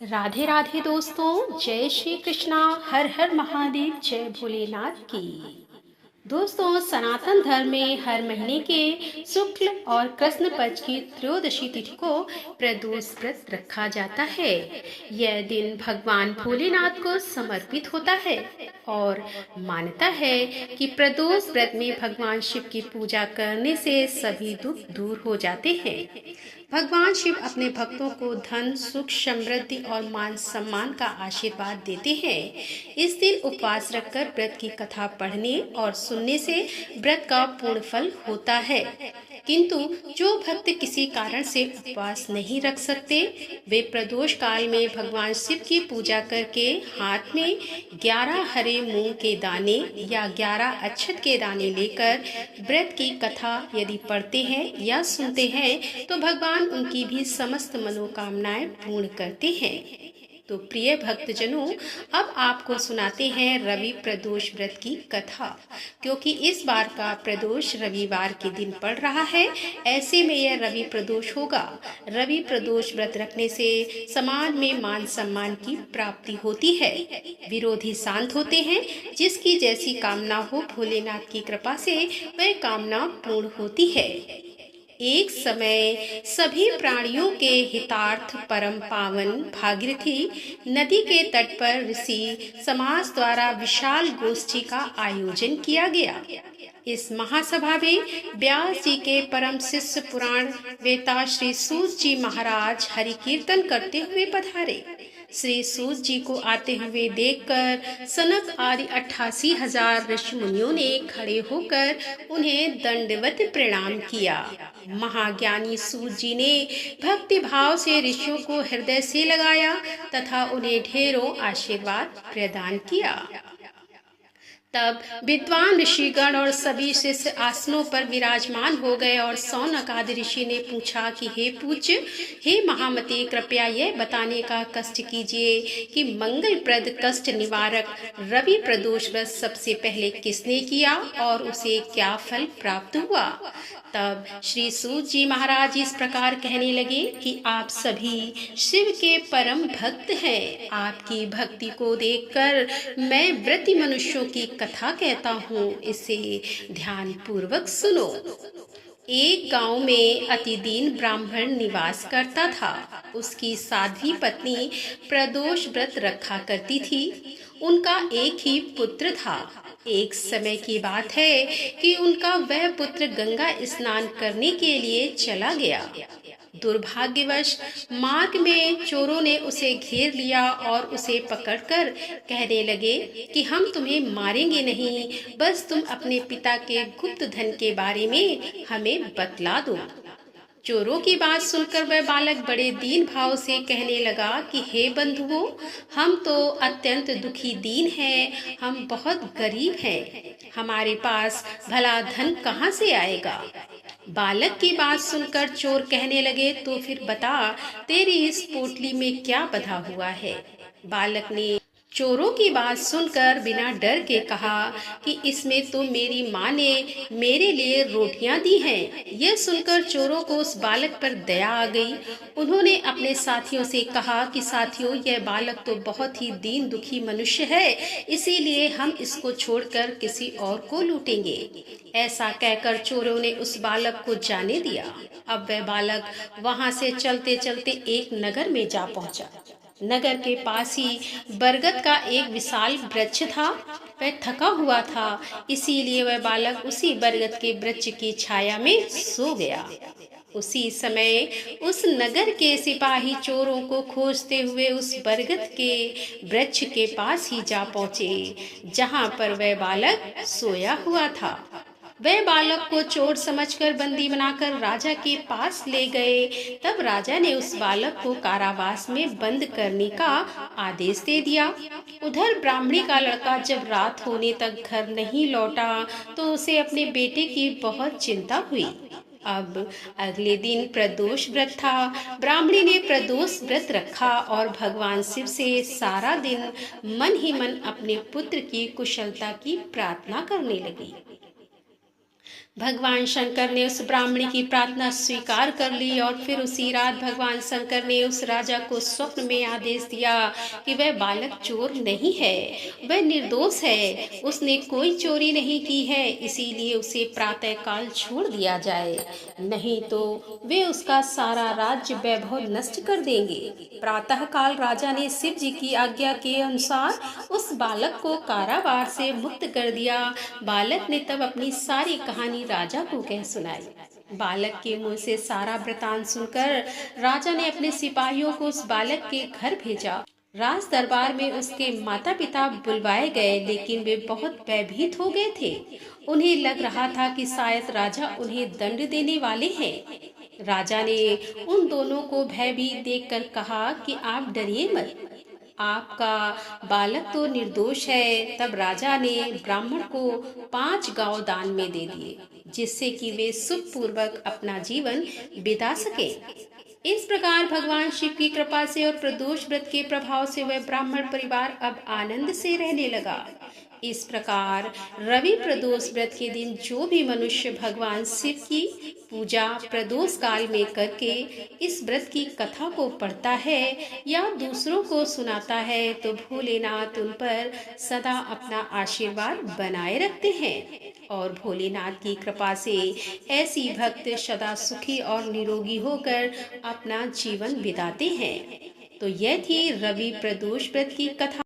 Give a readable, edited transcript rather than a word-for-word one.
राधे राधे दोस्तों, जय श्री कृष्णा। हर हर महादेव, जय भोलेनाथ की। दोस्तों, सनातन धर्म में हर महीने के शुक्ल और कृष्ण पक्ष की त्रयोदशी तिथि को प्रदोष व्रत रखा जाता है। यह दिन भगवान भोलेनाथ को समर्पित होता है और मान्यता है कि प्रदोष व्रत में भगवान शिव की पूजा करने से सभी दुख दूर हो जाते हैं। भगवान शिव अपने भक्तों को धन, सुख, समृद्धि और मान सम्मान का आशीर्वाद देते हैं। इस दिन उपवास रखकर व्रत की कथा पढ़ने और सुनने से व्रत का पूर्ण फल होता है। किंतु जो भक्त किसी कारण से उपवास नहीं रख सकते, वे प्रदोष काल में भगवान शिव की पूजा करके हाथ में 11 हरे मूंग के दाने या 11 अक्षत के दाने लेकर व्रत की कथा यदि पढ़ते हैं या सुनते हैं तो भगवान उनकी भी समस्त मनोकामनाएं पूर्ण करते हैं। तो प्रिय भक्तजनों, अब आपको सुनाते हैं रवि प्रदोष व्रत की कथा। क्योंकि इस बार का प्रदोष रविवार के दिन पड़ रहा है, ऐसे में यह रवि प्रदोष होगा। रवि प्रदोष व्रत रखने से समाज में मान सम्मान की प्राप्ति होती है, विरोधी शांत होते हैं। जिसकी जैसी कामना हो, भोलेनाथ की कृपा से वह कामना पूर्ण होती है। एक समय सभी प्राणियों के हितार्थ परम पावन भागीरथी नदी के तट पर ऋषि समाज द्वारा विशाल गोष्ठी का आयोजन किया गया। इस महासभा में व्यास जी के परम शिष्य पुराण वेता श्री सूत जी महाराज हरि कीर्तन करते हुए पधारे। श्री सूत जी को आते हुए देखकर सनक आदि 88,000 ऋषि मुनियों ने खड़े होकर उन्हें दंडवत प्रणाम किया। महाज्ञानी सूत जी ने भक्ति भाव से ऋषियों को हृदय से लगाया तथा उन्हें ढेरों आशीर्वाद प्रदान किया। तब विद्वान ऋषिगण और सभी शिष्य आसनों पर विराजमान हो गए और शौनक आदि ऋषि ने पूछा कि हे पूज्य, हे महामते, कृपया यह बताने का कष्ट कीजिए कि मंगलप्रद कष्ट निवारक रवि प्रदोष व्रत सबसे पहले किसने किया और उसे क्या फल प्राप्त हुआ। तब श्री सूत जी महाराज इस प्रकार कहने लगे कि आप सभी शिव के परम भक्त हैं। आपकी भक्ति को देखकर मैं व्रती मनुष्यों की कथा कहता हूँ, इसे ध्यान पूर्वक सुनो। एक गांव में अति दीन ब्राह्मण निवास करता था। उसकी साध्वी पत्नी प्रदोष व्रत रखा करती थी। उनका एक ही पुत्र था। एक समय की बात है कि उनका वह पुत्र गंगा स्नान करने के लिए चला गया। दुर्भाग्यवश मार्ग में चोरों ने उसे घेर लिया और उसे पकड़कर कहने लगे कि हम तुम्हें मारेंगे नहीं, बस तुम अपने पिता के गुप्त धन के बारे में हमें बतला दो। चोरों की बात सुनकर वह बालक बड़े दीन भाव से कहने लगा कि हे बंधुओं, हम तो अत्यंत दुखी दीन हैं, हम बहुत गरीब हैं, हमारे पास भला धन कहाँ से आएगा। बालक की बात सुनकर चोर कहने लगे, तो फिर बता, तेरी इस पोटली में क्या बंधा हुआ है। बालक ने चोरों की बात सुनकर बिना डर के कहा कि इसमें तो मेरी माँ ने मेरे लिए रोटियां दी हैं। यह सुनकर चोरों को उस बालक पर दया आ गई। उन्होंने अपने साथियों से कहा कि साथियों, यह बालक तो बहुत ही दीन दुखी मनुष्य है, इसीलिए हम इसको छोड़कर किसी और को लूटेंगे। ऐसा कहकर चोरों ने उस बालक को जाने दिया। अब वह बालक वहां से चलते चलते एक नगर में जा पहुंचा। नगर के पास ही बरगद का एक विशाल वृक्ष था। वह थका हुआ था, इसीलिए वह बालक उसी बरगद के वृक्ष की छाया में सो गया। उसी समय उस नगर के सिपाही चोरों को खोजते हुए उस बरगद के वृक्ष के पास ही जा पहुंचे, जहां पर वह बालक सोया हुआ था। वह बालक को चोर समझकर बंदी बनाकर राजा के पास ले गए। तब राजा ने उस बालक को कारावास में बंद करने का आदेश दे दिया। उधर ब्राह्मणी का लड़का जब रात होने तक घर नहीं लौटा तो उसे अपने बेटे की बहुत चिंता हुई। अब अगले दिन प्रदोष व्रत था। ब्राह्मणी ने प्रदोष व्रत रखा और भगवान शिव से सारा दिन मन ही मन अपने पुत्र की कुशलता की प्रार्थना करने लगी। भगवान शंकर ने उस ब्राह्मणी की प्रार्थना स्वीकार कर ली और फिर उसी रात भगवान शंकर ने उस राजा को स्वप्न में आदेश दिया कि वह बालक चोर नहीं है, वह निर्दोष है, उसने कोई चोरी नहीं की है, इसीलिए उसे प्रातःकाल छोड़ दिया जाए, नहीं तो वे उसका सारा राज्य वैभव नष्ट कर देंगे। प्रातःकाल राजा ने शिव जी की आज्ञा के अनुसार उस बालक को कारावास से मुक्त कर दिया। बालक ने तब अपनी सारी कहानी राजा को कह सुनाई। बालक के मुंह से सारा वृतांत सुनकर राजा ने अपने सिपाहियों को उस बालक के घर भेजा। राज दरबार में उसके माता पिता बुलवाए गए, लेकिन वे बहुत भयभीत हो गए थे। उन्हें लग रहा था कि शायद राजा उन्हें दंड देने वाले हैं। राजा ने उन दोनों को भयभीत देखकर कहा कि आप डरिए मत, आपका बालक तो निर्दोष है। तब राजा ने ब्राह्मण को 5 गांव दान में दे दिए, जिससे कि वे सुख पूर्वक अपना जीवन बिता सके। इस प्रकार भगवान शिव की कृपा से और प्रदोष व्रत के प्रभाव से वह ब्राह्मण परिवार अब आनंद से रहने लगा। इस प्रकार रवि प्रदोष व्रत के दिन जो भी मनुष्य भगवान शिव की पूजा प्रदोष काल में करके इस व्रत की कथा को पढ़ता है या दूसरों को सुनाता है, तो भोलेनाथ उन पर सदा अपना आशीर्वाद बनाए रखते हैं और भोलेनाथ की कृपा से ऐसी भक्त सदा सुखी और निरोगी होकर अपना जीवन बिताते हैं। तो यह थी रवि प्रदोष व्रत की कथा।